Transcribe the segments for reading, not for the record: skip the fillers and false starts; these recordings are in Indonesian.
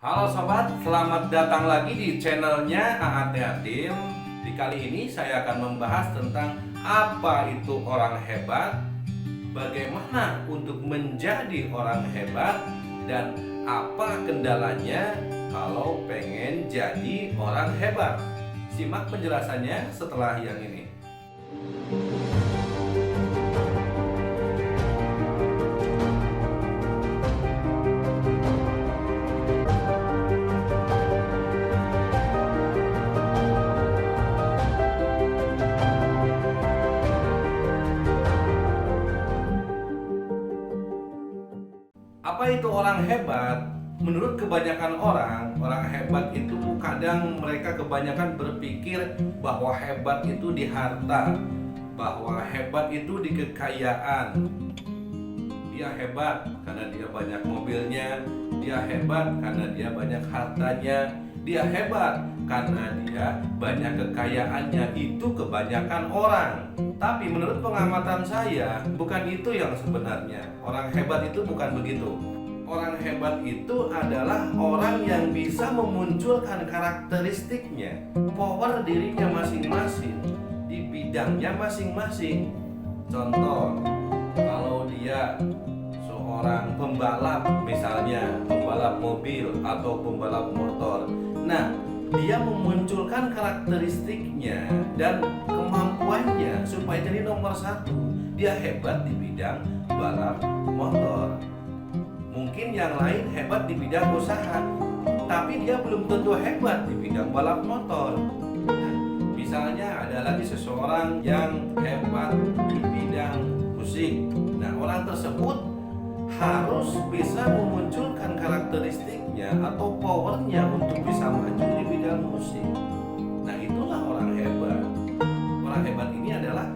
Halo sobat, selamat datang lagi di channelnya AAT Atim. Di kali ini saya akan membahas tentang apa itu orang hebat, bagaimana untuk menjadi orang hebat, dan apa kendalanya kalau pengen jadi orang hebat. Simak penjelasannya setelah yang ini. Apa itu orang hebat? Menurut kebanyakan orang hebat itu kadang mereka kebanyakan berpikir bahwa hebat itu di harta, bahwa hebat itu di kekayaan. Dia hebat karena dia banyak mobilnya, dia hebat karena dia banyak hartanya, dia hebat karena dia banyak kekayaannya. Itu kebanyakan orang. Tapi menurut pengamatan saya, bukan itu yang sebenarnya. Orang hebat itu bukan begitu. Orang hebat itu adalah orang yang bisa memunculkan karakteristiknya, power dirinya masing-masing di bidangnya masing-masing. Contoh, kalau dia seorang pembalap, misalnya pembalap mobil atau pembalap motor, nah dia memunculkan karakteristiknya dan kemampuannya supaya jadi nomor satu. Dia hebat di bidang balap motor. Mungkin yang lain hebat di bidang usaha, tapi dia belum tentu hebat di bidang balap motor. Nah, misalnya ada lagi seseorang yang hebat di bidang musik. Nah, orang tersebut harus bisa memunculkan karakteristiknya atau powernya untuk bisa maju di bidang musik. Nah, itulah orang hebat. Orang hebat ini adalah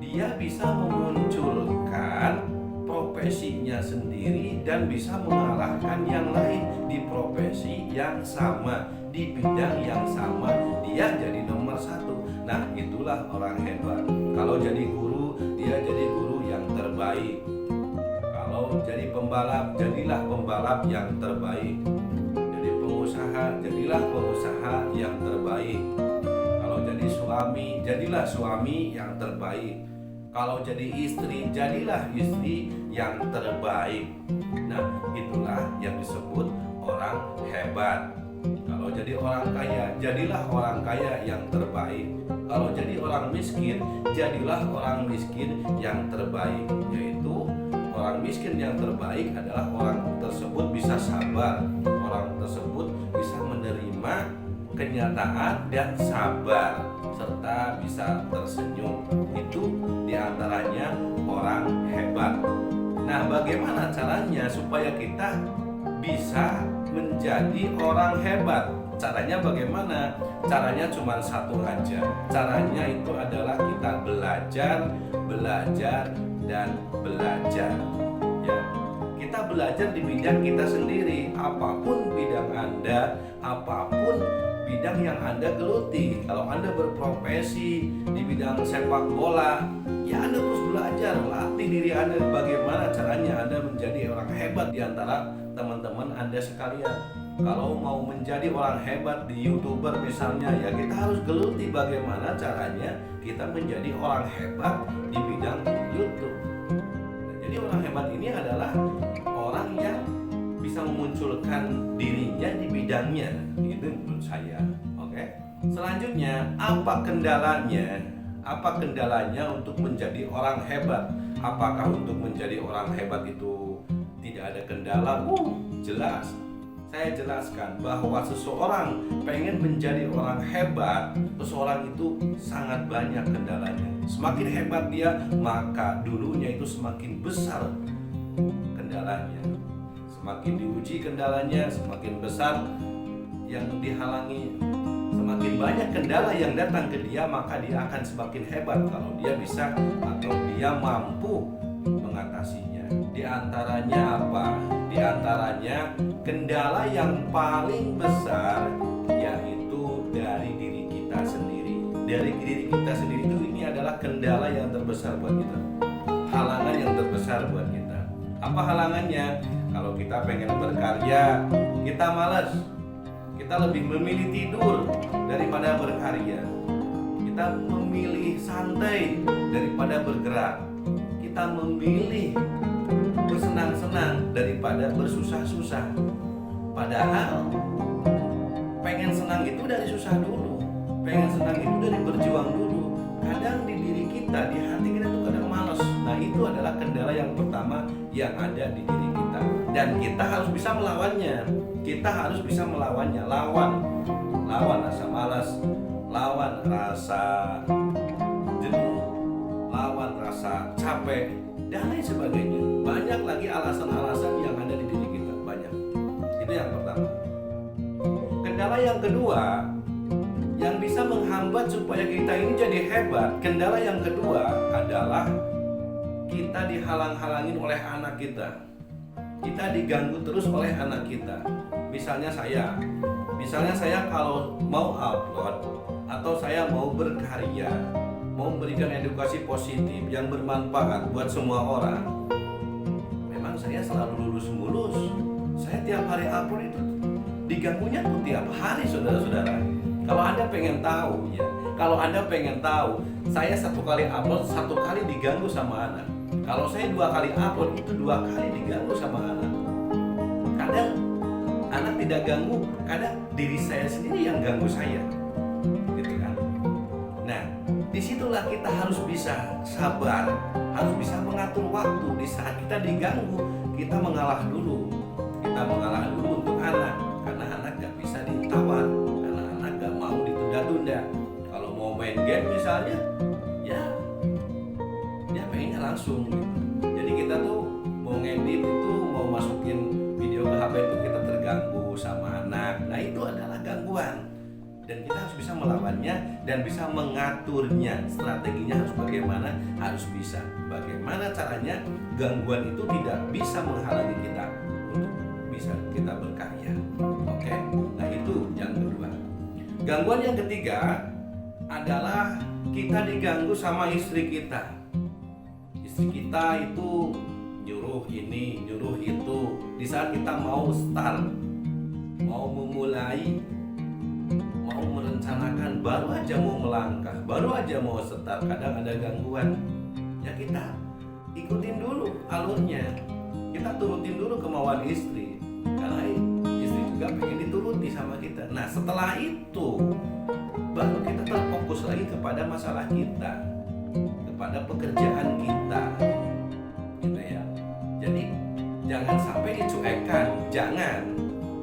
dia bisa memunculkan profesinya sendiri dan bisa mengalahkan yang lain di profesi yang sama, di bidang yang sama. Dia jadi nomor satu. Nah, itulah orang hebat. Kalau jadi guru, dia jadi guru yang terbaik. Kalau jadi pembalap, jadilah pembalap yang terbaik. Jadi pengusaha, jadilah pengusaha yang terbaik. Kalau jadi suami, jadilah suami yang terbaik. Kalau jadi istri, jadilah istri yang terbaik. Nah, itulah yang disebut orang hebat. Kalau jadi orang kaya, jadilah orang kaya yang terbaik. Kalau jadi orang miskin, jadilah orang miskin yang terbaik. Yaitu orang miskin yang terbaik adalah orang tersebut bisa sabar, orang tersebut bisa menerima kenyataan dan sabar, serta bisa tersenyum. Itu diantaranya orang hebat. Nah, bagaimana caranya supaya kita bisa menjadi orang hebat? Caranya bagaimana? Caranya cuma satu aja. Caranya itu adalah kita belajar, dan belajar. Ya. Kita belajar di bidang kita sendiri. Apapun bidang Anda, apapun bidang yang Anda geluti. Kalau Anda berprofesi di bidang sepak bola, ya Anda terus belajar, latih diri Anda bagaimana caranya Anda menjadi orang hebat di antara teman-teman Anda sekalian. Kalau mau menjadi orang hebat di YouTuber misalnya, ya kita harus geluti bagaimana caranya kita menjadi orang hebat di bidang YouTube. Nah, jadi orang hebat ini adalah orang yang bisa memunculkan dirinya di bidangnya. Itu menurut saya. Oke. Selanjutnya, apa kendalanya? Apa kendalanya untuk menjadi orang hebat? Apakah untuk menjadi orang hebat itu tidak ada kendala? Jelas. Saya jelaskan bahwa seseorang pengen menjadi orang hebat, seseorang itu sangat banyak kendalanya. Semakin hebat dia, maka dulunya itu semakin besar kendalanya. Semakin diuji kendalanya, semakin besar yang dihalangi. Semakin banyak kendala yang datang ke dia, maka dia akan semakin hebat kalau dia bisa atau dia mampu mengatasinya. Di antaranya apa? Di antaranya kendala yang paling besar yaitu dari diri kita sendiri. Dari diri kita sendiri itu ini adalah kendala yang terbesar buat kita. Halangan yang terbesar buat kita. Apa halangannya? Kalau kita pengen berkarya, kita malas, kita lebih memilih tidur daripada berkarya, kita memilih santai daripada bergerak, kita memilih bersenang-senang daripada bersusah-susah. Padahal pengen senang itu dari susah dulu, pengen senang itu dari berjuang dulu. Kadang di diri kita, di hati kita tuh kadang malas. Nah, itu adalah kendala yang pertama yang ada di diri kita, dan kita harus bisa melawannya. Kita harus bisa melawannya. Lawan rasa malas, lawan rasa jenuh, lawan rasa capek, dan lain sebagainya. Banyak lagi alasan-alasan yang ada di diri kita, banyak. Itu yang pertama. Kendala yang kedua yang bisa menghambat supaya kita ini jadi hebat, kendala yang kedua adalah kita dihalang-halangin oleh anak kita. Kita diganggu terus oleh anak kita. Misalnya saya kalau mau upload atau saya mau berkarya, mau memberikan edukasi positif yang bermanfaat buat semua orang, memang saya selalu lulus-mulus. Saya tiap hari upload itu diganggunya tuh tiap hari, saudara-saudara. Kalau Anda pengen tahu ya, kalau Anda pengen tahu, saya satu kali upload, satu kali diganggu sama anak. Kalau saya 2 kali upload, itu 2 kali diganggu sama anak. Kadang anak tidak ganggu, kadang diri saya sendiri yang ganggu saya, gitu kan? Nah, disitulah kita harus bisa sabar, harus bisa mengatur waktu. Di saat kita diganggu, kita mengalah dulu. Kita mengalah dulu untuk anak, karena anak gak bisa ditawar, karena anak gak mau ditunda-tunda. Kalau mau main game misalnya, ya dia pengennya langsung gitu. Jadi kita tuh mau ngedit itu, mau masukin video ke HP itu kita terganggu sama anak. Nah, itu adalah gangguan, dan kita harus bisa melawannya dan bisa mengaturnya. Strateginya harus bagaimana? Harus bisa. Bagaimana caranya gangguan itu tidak bisa menghalangi kita untuk bisa kita berkarya. Oke? Nah, itu yang kedua. Gangguan yang ketiga adalah kita diganggu sama istri kita. Istri kita itu nyuruh ini, nyuruh itu. Di saat kita mau start, mau memulai, mau merencanakan, baru aja mau melangkah, baru aja mau start, kadang ada gangguan. Ya kita ikutin dulu alurnya, kita turutin dulu kemauan istri, karena istri juga pengen dituruti sama kita. Nah, setelah itu baru kita terfokus lagi kepada masalah kita, kepada pekerjaan kita, gitu ya. Jadi jangan sampai dicuekkan, jangan.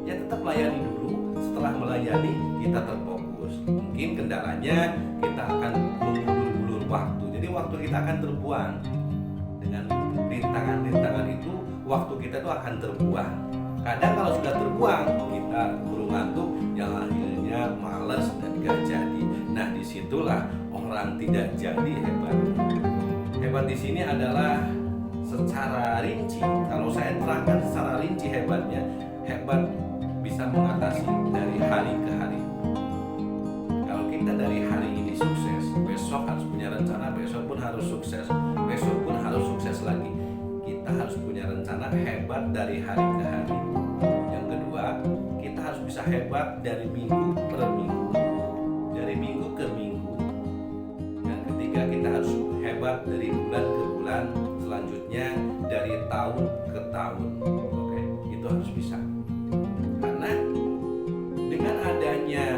Ya tetap layani dulu. Setelah melayani, kita terfokus. Mungkin kendalanya kita akan mengulur-ulur waktu. Jadi waktu kita akan terbuang. Dengan rintangan-rintangan itu, waktu kita itu akan terbuang. Kadang kalau sudah terbuang, kita buru ngantuk, yang akhirnya malas dan gak jadi. Nah, disitulah orang tidak jadi hebat. Hebat di sini adalah secara rinci. Kalau saya terangkan secara rinci hebatnya, hebat bisa mengatasi dari hari ke hari. Kalau kita dari hari ini sukses, besok harus punya rencana, besok pun harus sukses, besok pun harus sukses lagi. Kita harus punya rencana hebat dari hari ke hari. Yang kedua, kita harus bisa hebat dari minggu per minggu, dari minggu ke minggu. Yang ketiga, kita harus hebat dari bulan ke bulan, selanjutnya dari tahun ke tahun. Oke, itu harus bisa. Karena dengan adanya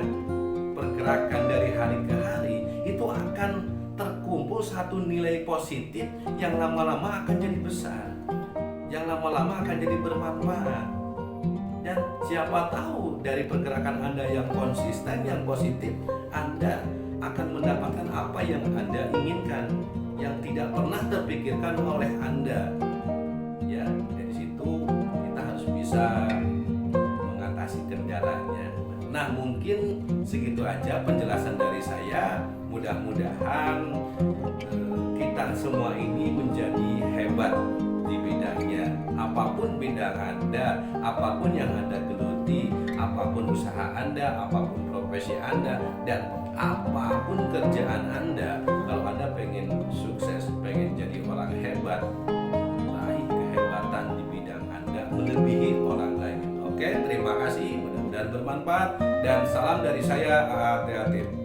pergerakan dari hari ke hari, itu akan terkumpul satu nilai positif yang lama-lama akan jadi besar, yang lama-lama akan jadi bermanfaat. Dan siapa tahu dari pergerakan Anda yang konsisten, yang positif, Anda akan mendapatkan apa yang Anda inginkan, yang tidak pernah terpikirkan oleh Anda. Ya, dari situ kita harus bisa mengatasi kendalanya. Nah, mungkin segitu aja penjelasan dari saya. Mudah-mudahan kita semua ini menjadi hebat di bidangnya. Apapun bidang Anda, apapun yang Anda geluti, apapun usaha Anda, apapun profesi Anda, dan apapun kerjaan Anda, kalau Anda pengen sukses, pengen jadi orang hebat, raih kehebatan di bidang Anda melebihi orang lain. Oke? Oke, terima kasih, mudah-mudahan bermanfaat dan salam dari saya AA Kreatif.